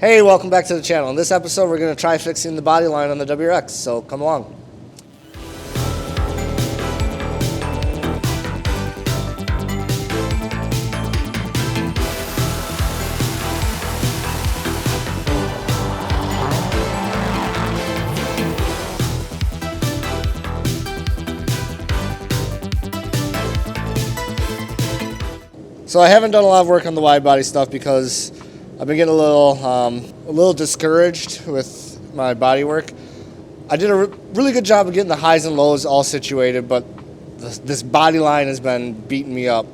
Hey, welcome back to the channel. In this episode, we're going to try fixing the body line on the WRX, so come along. So I haven't done a lot of work on the wide body stuff because I've been getting a little discouraged with my body work. I did a really good job of getting the highs and lows all situated, but this body line has been beating me up.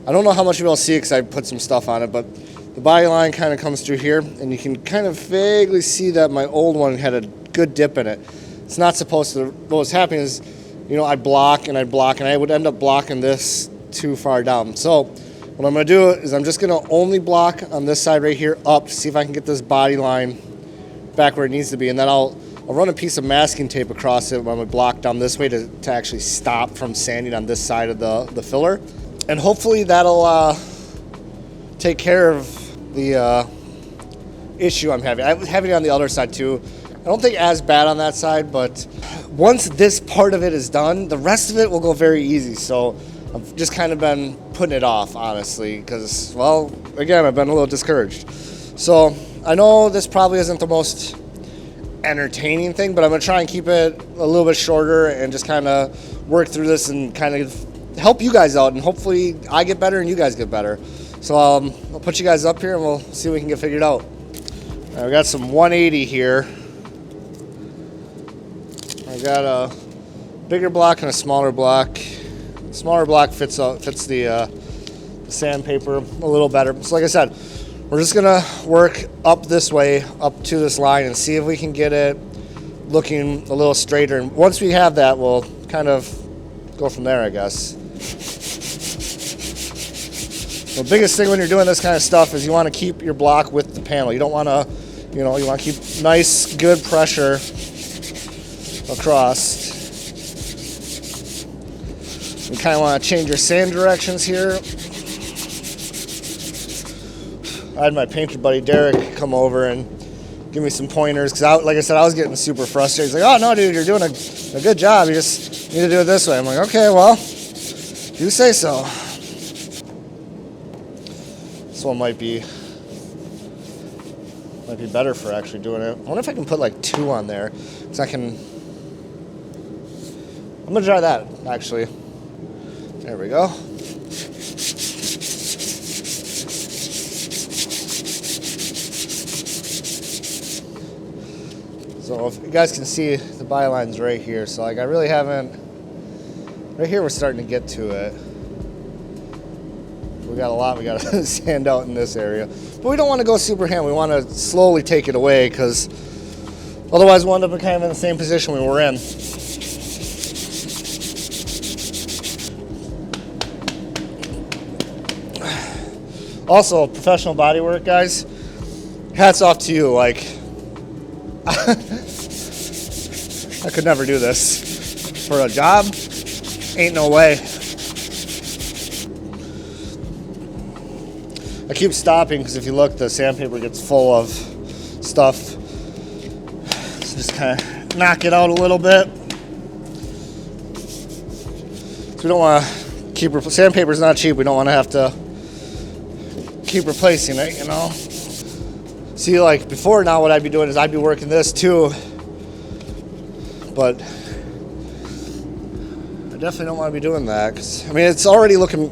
I don't know how much you'll see it because I put some stuff on it, but the body line kind of comes through here, and you can kind of vaguely see that my old one had a good dip in it. It's not supposed to. What was happening is, I block, and I would end up blocking this too far down. So what I'm going to do is I'm just going to only block on this side right here up to see if I can get this body line back where it needs to be. And then I'll run a piece of masking tape across it when I block down this way to actually stop from sanding on this side of the filler. And hopefully that'll take care of the issue I'm having. I'm having it on the other side too. I don't think as bad on that side, but once this part of it is done, the rest of it will go very easy. So I've just kind of been putting it off, honestly, because, well, again, I've been a little discouraged. So I know this probably isn't the most entertaining thing, but I'm going to try and keep it a little bit shorter and just kind of work through this and kind of help you guys out, and hopefully I get better and you guys get better. So I'll put you guys up here and we'll see what we can get figured out. All right, we got some 180 here. I got a bigger block and a smaller block. Smaller block fits the sandpaper a little better. So like I said, we're just gonna work up this way, up to this line, and see if we can get it looking a little straighter. And once we have that, we'll kind of go from there, I guess. The biggest thing when you're doing this kind of stuff is you want to keep your block with the panel. You don't want to, you want to keep nice, good pressure across. You kind of want to change your sand directions here. I had my painter buddy Derek come over and give me some pointers because, like I said, I was getting super frustrated. He's like, "Oh no, dude, you're doing a good job. You just need to do it this way." I'm like, "Okay, well, you say so." This one might be better for actually doing it. I wonder if I can put like 2 on there, because I'm gonna try that actually. There we go. So if you guys can see, the byline's right here. So like I really haven't, right here we're starting to get to it. We got a lot we got to sand out in this area. But we don't want to go super ham. We want to slowly take it away, because otherwise we'll end up kind of in the same position we were in. Also, professional body work, guys, hats off to you. Like, I could never do this for a job. Ain't no way. I keep stopping because if you look, the sandpaper gets full of stuff. So just kind of knock it out a little bit. So we don't want to keep, sandpaper's not cheap. We don't want to have to keep replacing it, See, like before now, what I'd be doing is I'd be working this too, but I definitely don't want to be doing that, because it's already looking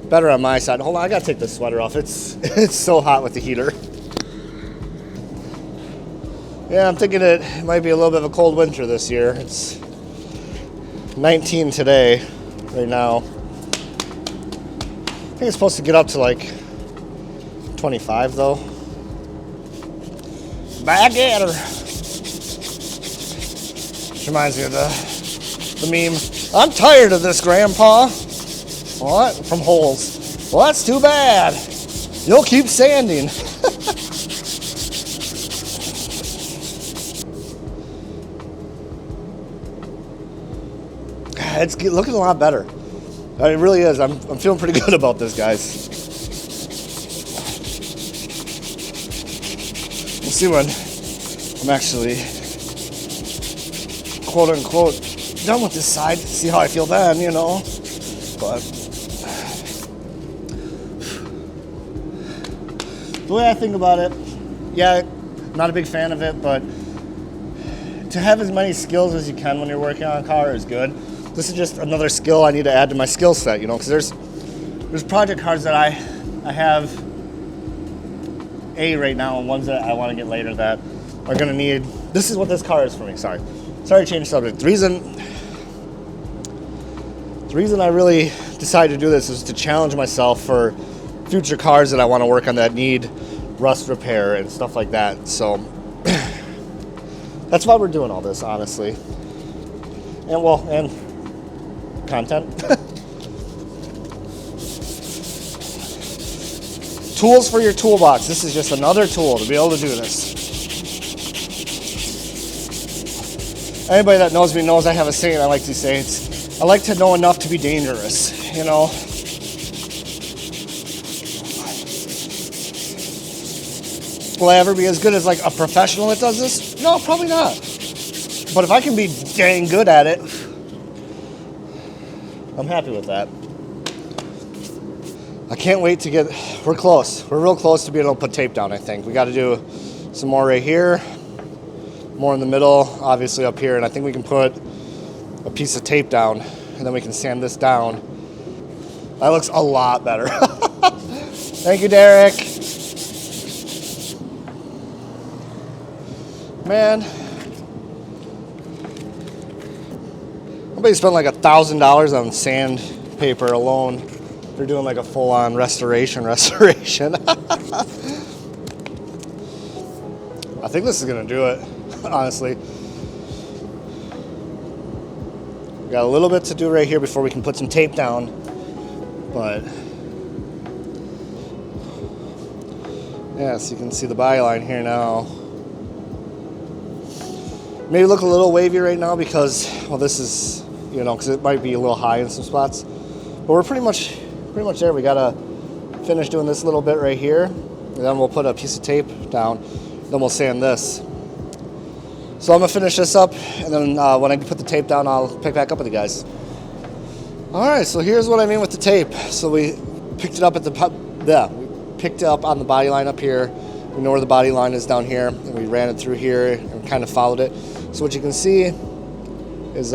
better on my side. Hold on, I gotta take this sweater off. It's so hot with the heater. Yeah, I'm thinking it might be a little bit of a cold winter this year. It's 19 today, right now. I think it's supposed to get up to like 25 though. Back at her. Which reminds me of the meme. "I'm tired of this, Grandpa." What? From holes. Well, that's too bad. You'll keep sanding. It's looking a lot better. It really is. I'm feeling pretty good about this, guys. We'll see when I'm actually, quote unquote, done with this side. See how I feel then, you know. But the way I think about it, yeah, I'm not a big fan of it, but to have as many skills as you can when you're working on a car is good. This is just another skill I need to add to my skill set, you know, because there's project cars that I have right now, and ones that I want to get later that are going to need. This is what this car is for me. Sorry to change subject. The reason I really decided to do this is to challenge myself for future cars that I want to work on that need rust repair and stuff like that. So that's why we're doing all this, honestly. And content. Tools for your toolbox. This is just another tool to be able to do this. Anybody that knows me knows I have a saying I like to say. I like to know enough to be dangerous, you know. Will I ever be as good as like a professional that does this? No, probably not. But if I can be dang good at it, I'm happy with that. I can't wait to we're close. We're real close to being able to put tape down, I think. We got to do some more right here, more in the middle, obviously up here, and I think we can put a piece of tape down, and then we can sand this down. That looks a lot better. Thank you, Derek. Man, nobody spent like $1,000 on sandpaper alone. They're doing like a full-on restoration. I think this is gonna do it, honestly. We got a little bit to do right here before we can put some tape down, but yeah, so you can see the byline here now. Maybe look a little wavy right now because, well, this is, you know, because it might be a little high in some spots, but we're pretty much there. We gotta finish doing this little bit right here, and then we'll put a piece of tape down, then we'll sand this. So I'm gonna finish this up, and then when I put the tape down, I'll pick back up with you guys. All right, so here's what I mean with the tape. So we picked it up at we picked it up on the body line up here. We know where the body line is down here, and we ran it through here and kind of followed it. So what you can see is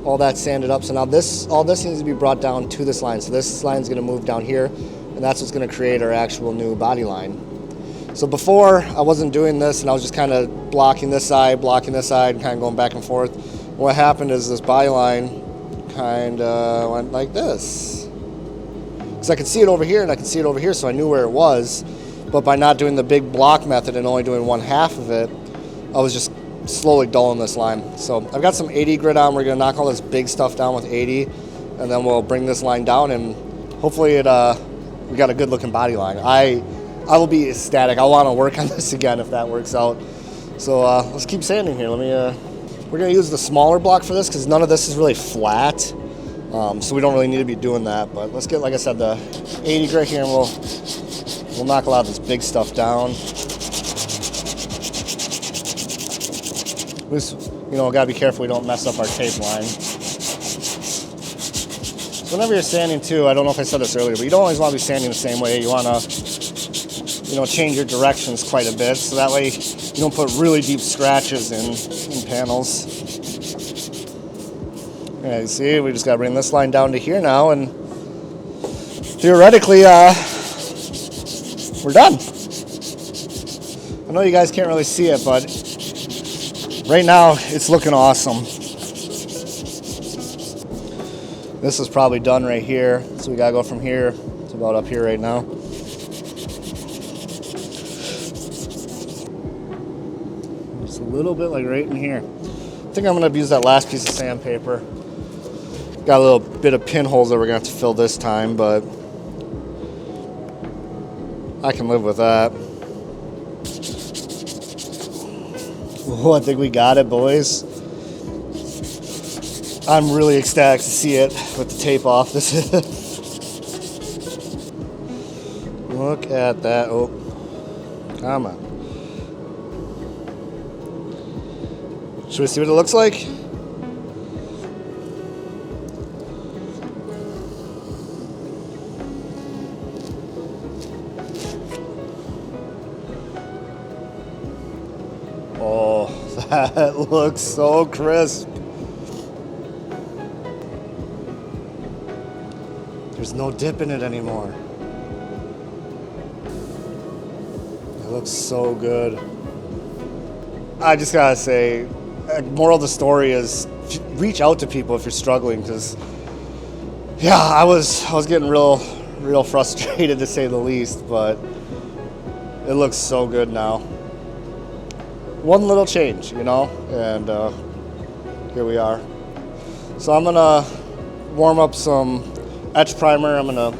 all that sanded up. So now all this needs to be brought down to this line. So this line is going to move down here, and that's what's going to create our actual new body line. So before, I wasn't doing this, and I was just kind of blocking this side, and kind of going back and forth. What happened is this body line kind of went like this. Because I could see it over here, and I could see it over here, so I knew where it was. But by not doing the big block method and only doing one half of it, I was just slowly dulling this line. So I've got some 80 grit on. We're going to knock all this big stuff down with 80, and then we'll bring this line down, and hopefully we got a good looking body line. I will be ecstatic. I want to work on this again if that works out. So let's keep sanding here. We're going to use the smaller block for this because none of this is really flat. So we don't really need to be doing that. But let's get, like I said, the 80 grit here, and we'll knock a lot of this big stuff down. We just, gotta be careful we don't mess up our tape line. So whenever you're sanding too, I don't know if I said this earlier, but you don't always want to be sanding the same way. You want to, change your directions quite a bit, so that way you don't put really deep scratches in panels. Yeah, you see, we just gotta bring this line down to here now, and theoretically, we're done. I know you guys can't really see it, but right now it's looking awesome. This is probably done right here, so we gotta go from here to about up here right now. Just a little bit like right in here. I think I'm gonna use that last piece of sandpaper. Got a little bit of pinholes that we're gonna have to fill this time, but I can live with that. Oh, I think we got it, boys. I'm really ecstatic to see it with the tape off. This is look at that. Oh, come on. Should we see what it looks like? Oh, that looks so crisp. There's no dip in it anymore. It looks so good. I just gotta say, moral of the story is reach out to people if you're struggling, because yeah, I was getting real frustrated to say the least, but it looks so good now. One little change, you know, and here we are. So I'm gonna warm up some etch primer. I'm gonna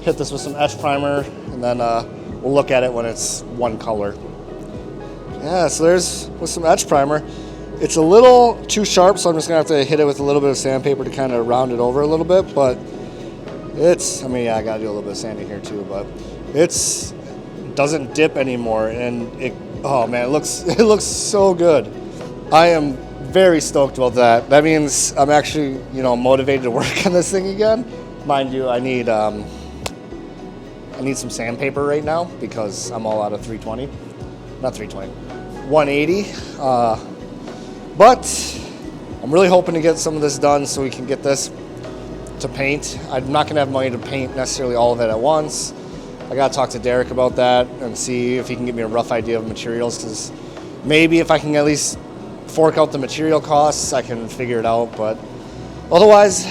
hit this with some etch primer, and then we'll look at it when it's one color. Yeah, so there's with some etch primer. It's a little too sharp, so I'm just gonna have to hit it with a little bit of sandpaper to kind of round it over a little bit, but I gotta do a little bit of sanding here too, but it doesn't dip anymore, and oh man, it looks so good. I am very stoked about that. That means I'm actually, motivated to work on this thing again. Mind you, I need some sandpaper right now because I'm all out of 180. But I'm really hoping to get some of this done so we can get this to paint. I'm not gonna have money to paint necessarily all of it at once. I gotta talk to Derek about that and see if he can give me a rough idea of materials, because maybe if I can at least fork out the material costs, I can figure it out. But otherwise,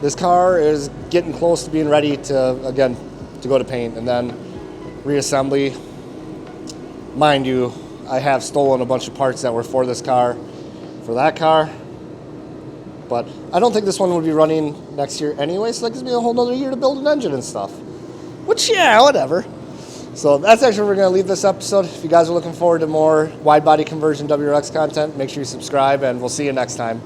this car is getting close to being ready to go to paint and then reassembly. Mind you, I have stolen a bunch of parts that were for this car, for that car. But I don't think this one would be running next year anyway, so that gives me a whole nother year to build an engine and stuff. Which, yeah, whatever. So that's actually where we're going to leave this episode. If you guys are looking forward to more wide body conversion WRX content, make sure you subscribe, and we'll see you next time.